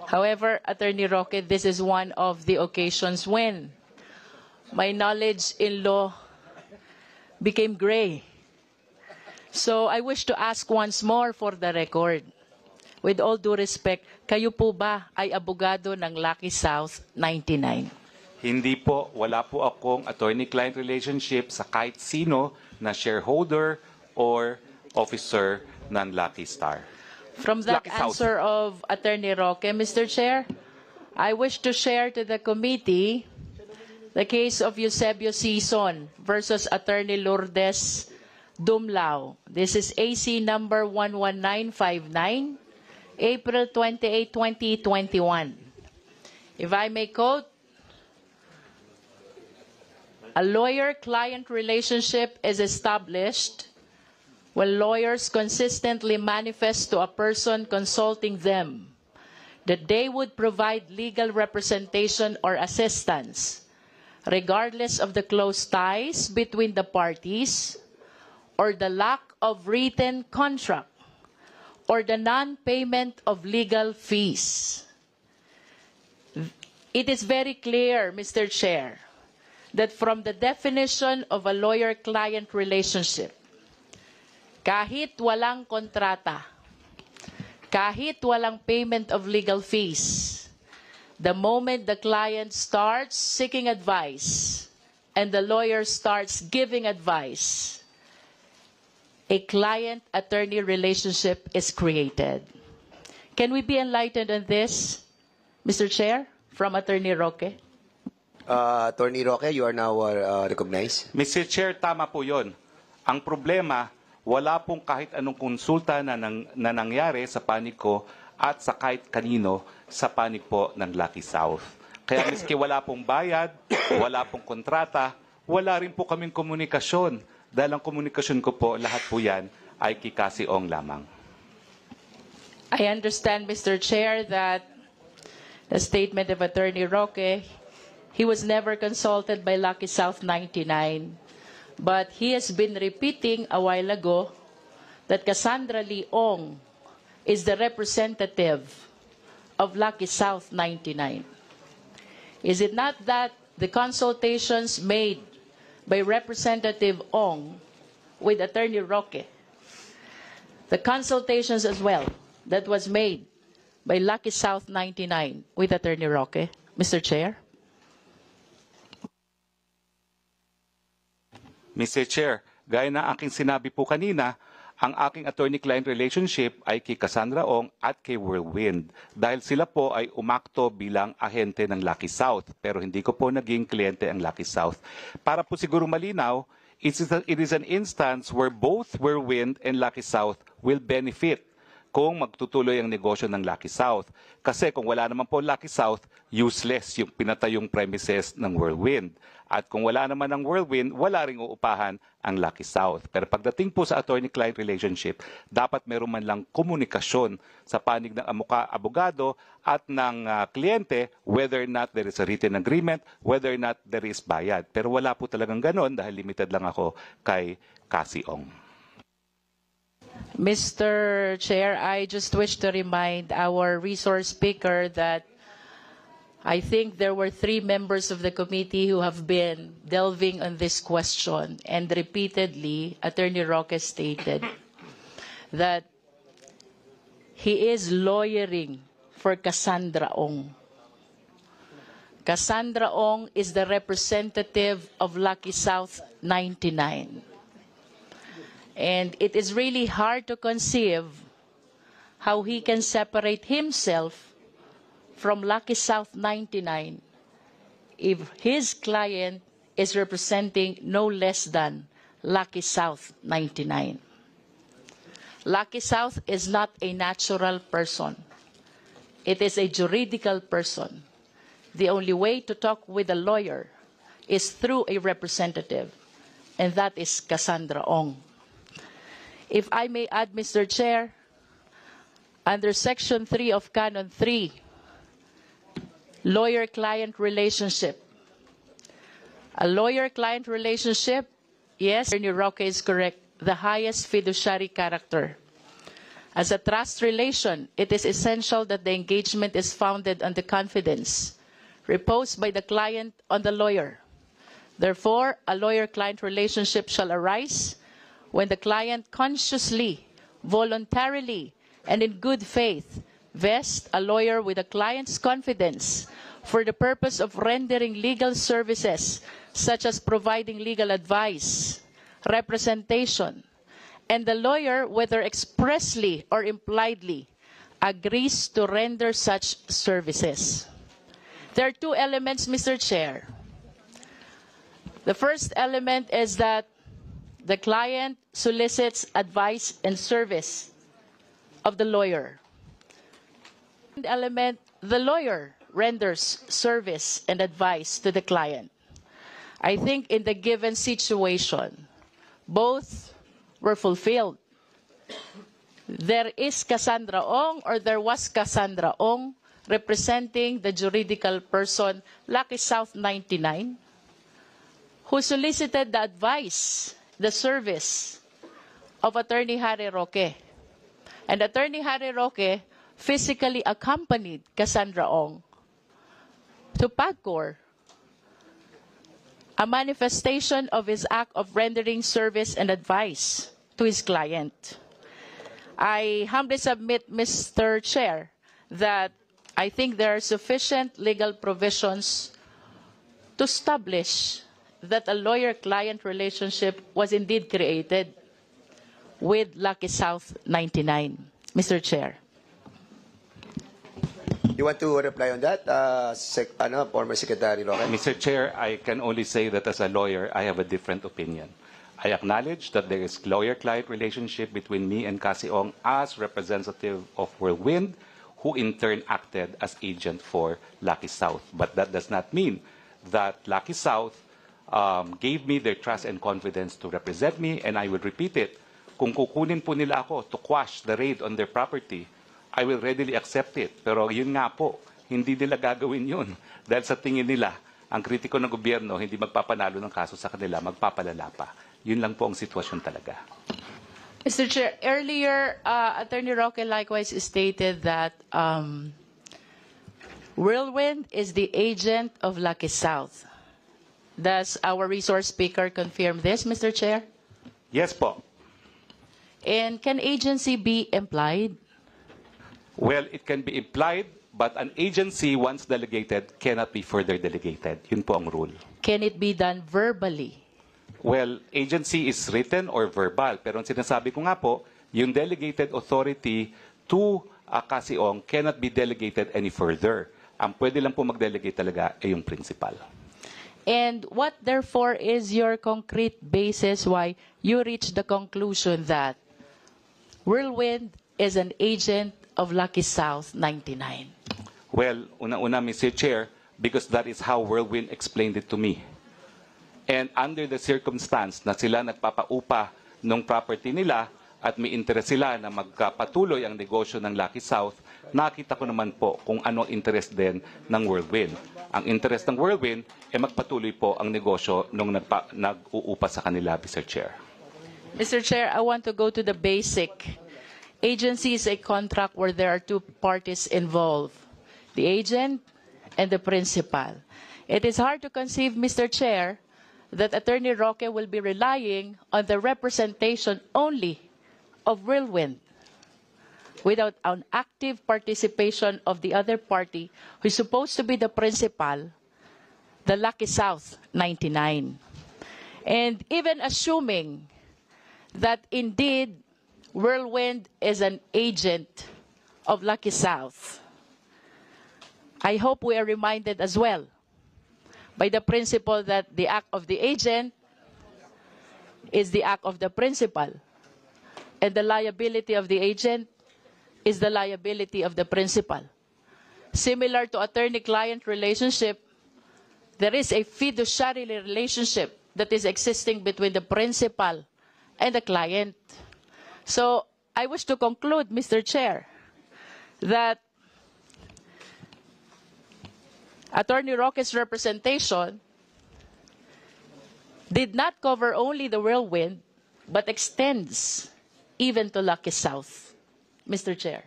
However, Attorney Roque, this is one of the occasions when my knowledge in law became gray. So I wish to ask once more for the record. With all due respect, kayo po ba ay abogado ng Lucky South 99? Hindi po, wala po akong attorney-client relationship sa kahit sino na shareholder or officer ng Lucky Star. From that Lucky South. answer of Attorney Roque, Mr. Chair, I wish to share to the committee the case of Eusebio Sison versus Attorney Lourdes Dumlao. This is AC number 11959, April 28, 2021. If I may quote, a lawyer-client relationship is established when lawyers consistently manifest to a person consulting them that they would provide legal representation or assistance, regardless of the close ties between the parties or the lack of written contract or the non-payment of legal fees. It is very clear, Mr. Chair, that from the definition of a lawyer-client relationship, kahit walang kontrata, kahit walang payment of legal fees, the moment the client starts seeking advice and the lawyer starts giving advice, a client-attorney relationship is created. Can we be enlightened on this, Mr. Chair, from Attorney Roque? Attorney Roque, you are now recognized. Mr. Chair, tama po yun. Ang problema, wala pong kahit anong konsulta na nangyari sa panig ko at sa kahit kanino sa panig po ng Lucky South. Kaya miski wala pong bayad, wala pong kontrata, wala rin po kaming komunikasyon. Dahil ang komunikasyon ko po, lahat po yan ay kay Cassie Ong lamang. I understand, Mr. Chair, that the statement of Attorney Roque, he was never consulted by Lucky South 99, but he has been repeating a while ago that Cassandra Leong is the representative of Lucky South 99. Is it not that the consultations made by Representative Ong with Attorney Roque, the consultations as well that was made by Lucky South 99 with Attorney Roque, Mr. Chair? Mr. Chair, gaya na aking sinabi po kanina, ang aking attorney-client relationship ay kay Cassandra Ong at kay Whirlwind dahil sila po ay umakto bilang ahente ng Lucky South pero hindi ko po naging kliyente ang Lucky South. Para po siguro malinaw, it is an instance where both Whirlwind and Lucky South will benefit kung magtutuloy ang negosyo ng Lucky South. Kasi kung wala naman po Lucky South, useless yung pinatayong premises ng Whirlwind. At kung wala naman ang Whirlwind, wala ring uupahan ang Lucky South. Pero pagdating po sa attorney-client relationship, dapat meron man lang komunikasyon sa panig ng abogado at ng kliyente whether or not there is a written agreement, whether or not there is bayad. Pero wala po talagang ganon dahil limited lang ako kay Cassie Ong. Mr. Chair, I just wish to remind our resource speaker that I think there were 3 members of the committee who have been delving on this question, and repeatedly, Attorney Roque stated that he is lawyering for Cassandra Ong. Cassandra Ong is the representative of Lucky South 99. And it is really hard to conceive how he can separate himself from Lucky South 99 if his client is representing no less than Lucky South 99. Lucky South is not a natural person. It is a juridical person. The only way to talk with a lawyer is through a representative, and that is Cassandra Ong. If I may add, Mr. Chair, under Section 3 of Canon 3, lawyer-client relationship. A lawyer-client relationship, yes, Attorney Roque is correct, the highest fiduciary character. As a trust relation, it is essential that the engagement is founded on the confidence reposed by the client on the lawyer. Therefore, a lawyer-client relationship shall arise when the client consciously, voluntarily, and in good faith vests a lawyer with the client's confidence for the purpose of rendering legal services such as providing legal advice, representation, and the lawyer, whether expressly or impliedly, agrees to render such services. There are two elements, Mr. Chair. The first element is that the client solicits advice and service of the lawyer. The second element, the lawyer renders service and advice to the client. I think in the given situation, both were fulfilled. There is Cassandra Ong, or there was Cassandra Ong, representing the juridical person Lucky South 99, who solicited the advice, the service of Attorney Harry Roque. And Attorney Harry Roque physically accompanied Cassandra Ong to PAGCOR, a manifestation of his act of rendering service and advice to his client. I humbly submit, Mr. Chair, that I think there are sufficient legal provisions to establish that a lawyer-client relationship was indeed created with Lucky South 99. Mr. Chair. You want to reply on that, former Secretary Roque? Mr. Chair, I can only say that as a lawyer, I have a different opinion. I acknowledge that there is lawyer-client relationship between me and Cassie Ong as representative of Whirlwind, who in turn acted as agent for Lucky South. But that does not mean that Lucky South gave me their trust and confidence to represent me, and I will repeat it. Kung kukunin po nila ako to quash the raid on their property, I will readily accept it. Pero yun nga po, hindi nila gagawin yun. Dahil sa tingin nila, ang kritiko ng gobyerno, hindi magpapanalo ng kaso sa kanila, magpapalala pa. Yun lang po ang sitwasyon talaga. Mr. Chair, earlier, Attorney Roque likewise stated that Whirlwind is the agent of Lucky South. Does our resource speaker confirm this, Mr. Chair? Yes po. And can agency be implied? Well, it can be implied, but an agency once delegated cannot be further delegated. Yun po ang rule. Can it be done verbally? Well, agency is written or verbal. Pero ang sinasabi ko nga po, yung delegated authority to Cassie Ong cannot be delegated any further. Ang pwede lang po mag-delegate talaga ay yung principal. And what, therefore, is your concrete basis why you reach the conclusion that Whirlwind is an agent of Lucky South 99? Well, una-una, Mr. Chair, because that is how Whirlwind explained it to me. And under the circumstance na sila nagpapaupa ng property nila at may interest sila na magkapatuloy ang negosyo ng Lucky South, nakita ko naman po kung ano ang interest din ng Whirlwind. Ang interest ng Whirlwind ay magpatuloy po ang negosyo nung nag-uupa sa kanila, Mr. Chair. Mr. Chair, I want to go to the basic. Agency is a contract where there are two parties involved, the agent and the principal. It is hard to conceive, Mr. Chair, that Attorney Roque will be relying on the representation only of Whirlwind without an active participation of the other party who is supposed to be the principal, the Lucky South 99. And even assuming that indeed Whirlwind is an agent of Lucky South, I hope we are reminded as well by the principle that the act of the agent is the act of the principal, and the liability of the agent is the liability of the principal. Similar to attorney-client relationship, there is a fiduciary relationship that is existing between the principal and the client. So I wish to conclude, Mr. Chair, that Attorney Roque's representation did not cover only the Whirlwind, but extends even to Lucky South Mr. Chair.